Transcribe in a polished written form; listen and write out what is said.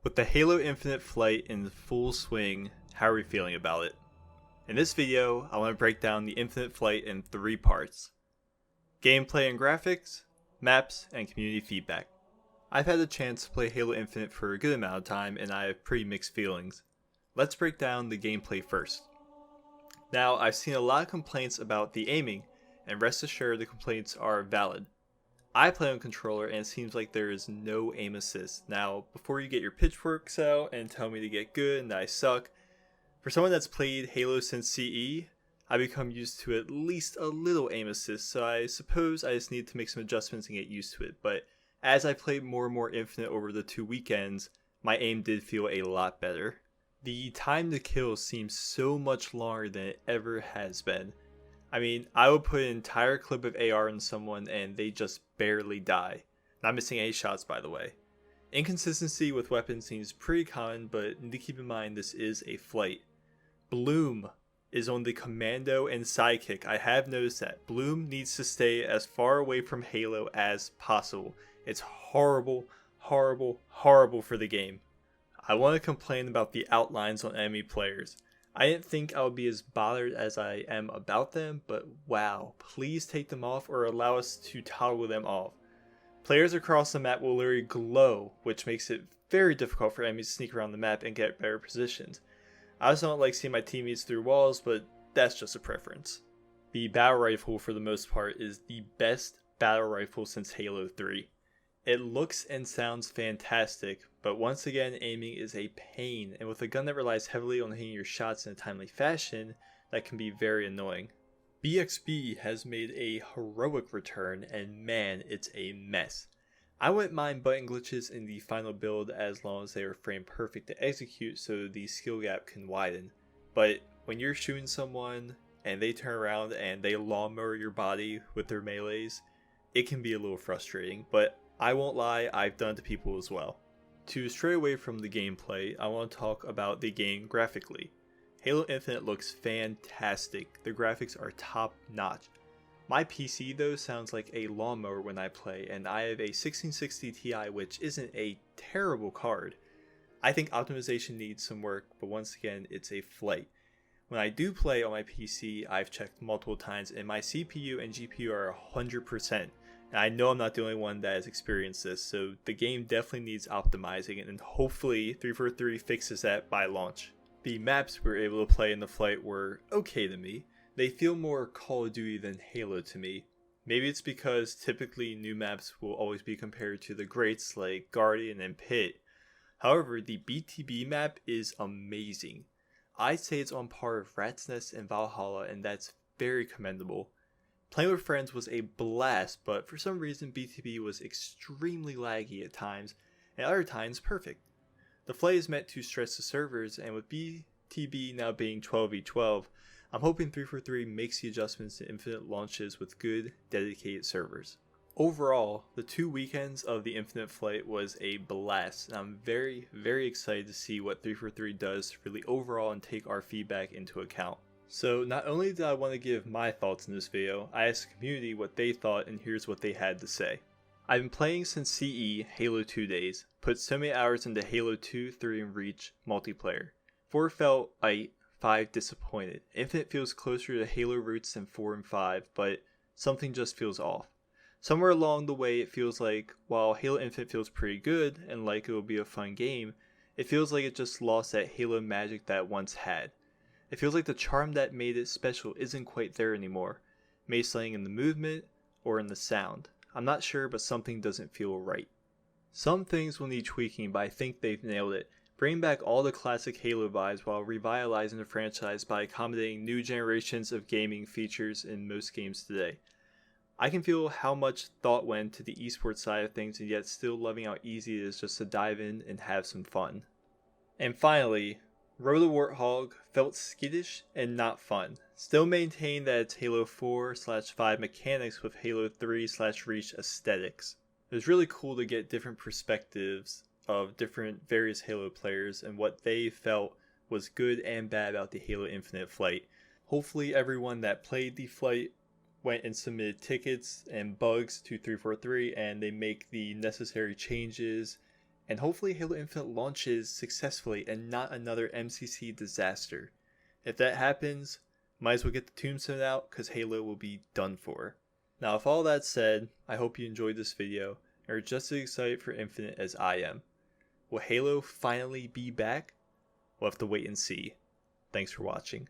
With the Halo Infinite flight in full swing, how are we feeling about it? In this video, I want to break down the Infinite flight in 3 parts. Gameplay and graphics, maps, and community feedback. I've had the chance to play Halo Infinite for a good amount of time and I have pretty mixed feelings. Let's break down the gameplay first. Now, I've seen a lot of complaints about the aiming, and rest assured the complaints are valid. I play on controller and it seems like there is no aim assist. Now, before you get your pitchforks out and tell me to get good and that I suck, for someone that's played Halo since CE, I become used to at least a little aim assist, so I suppose I just need to make some adjustments and get used to it. But as I played more and more Infinite over the 2 weekends, my aim did feel a lot better. The time to kill seems so much longer than it ever has been. I mean, I would put an entire clip of AR in someone and they just barely die. Not missing any shots, by the way. Inconsistency with weapons seems pretty common, but need to keep in mind this is a flight. Bloom is on the commando and sidekick. I have noticed that. Bloom needs to stay as far away from Halo as possible. It's horrible, horrible, horrible for the game. I want to complain about the outlines on enemy players. I didn't think I would be as bothered as I am about them, but wow, please take them off or allow us to toggle them off. Players across the map will literally glow, which makes it very difficult for enemies to sneak around the map and get better positions. I also don't like seeing my teammates through walls, but that's just a preference. The battle rifle for the most part is the best battle rifle since Halo 3. It looks and sounds fantastic, but once again aiming is a pain, and with a gun that relies heavily on hitting your shots in a timely fashion, that can be very annoying. BXB has made a heroic return, and man, it's a mess. I wouldn't mind button glitches in the final build as long as they are frame perfect to execute so the skill gap can widen, but when you're shooting someone and they turn around and they lawnmower your body with their melees, it can be a little frustrating, but I won't lie, I've done it to people as well. To stray away from the gameplay, I want to talk about the game graphically. Halo Infinite looks fantastic, the graphics are top notch. My PC though sounds like a lawnmower when I play, and I have a 1660 Ti which isn't a terrible card. I think optimization needs some work, but once again it's a flight. When I do play on my PC, I've checked multiple times and my CPU and GPU are 100%. And I know I'm not the only one that has experienced this, so the game definitely needs optimizing, and hopefully 343 fixes that by launch. The maps we were able to play in the flight were okay to me. They feel more Call of Duty than Halo to me. Maybe it's because typically new maps will always be compared to the greats like Guardian and Pit. However, the BTB map is amazing. I'd say it's on par with Rat's Nest and Valhalla, and that's very commendable. Playing with friends was a blast, but for some reason BTB was extremely laggy at times, and other times perfect. The flight is meant to stress the servers, and with BTB now being 12v12, I'm hoping 343 makes the adjustments to Infinite launches with good, dedicated servers. Overall, the 2 weekends of the Infinite flight was a blast, and I'm very, very excited to see what 343 does to really overall and take our feedback into account. So not only did I want to give my thoughts in this video, I asked the community what they thought and here's what they had to say. I've been playing since CE Halo 2 days, put so many hours into Halo 2, 3, and Reach multiplayer. 4 felt aight, 5 disappointed. Infinite feels closer to Halo roots than 4 and 5, but something just feels off. Somewhere along the way it feels like, while Halo Infinite feels pretty good and like it will be a fun game, it feels like it just lost that Halo magic that it once had. It feels like the charm that made it special isn't quite there anymore. Maybe something in the movement or in the sound. I'm not sure, but something doesn't feel right. Some things will need tweaking, but I think they've nailed it. Bringing back all the classic Halo vibes while revitalizing the franchise by accommodating new generations of gaming features in most games today. I can feel how much thought went to the esports side of things and yet still loving how easy it is just to dive in and have some fun. And finally, Roto Warthog felt skittish and not fun. Still maintain that it's Halo 4/5 mechanics with Halo 3/Reach aesthetics. It was really cool to get different perspectives of different various Halo players and what they felt was good and bad about the Halo Infinite flight. Hopefully everyone that played the flight went and submitted tickets and bugs to 343 and they make the necessary changes and hopefully Halo Infinite launches successfully and not another MCC disaster. If that happens, might as well get the tombstone out because Halo will be done for. Now, with all that said, I hope you enjoyed this video and are just as excited for Infinite as I am. Will Halo finally be back? We'll have to wait and see. Thanks for watching.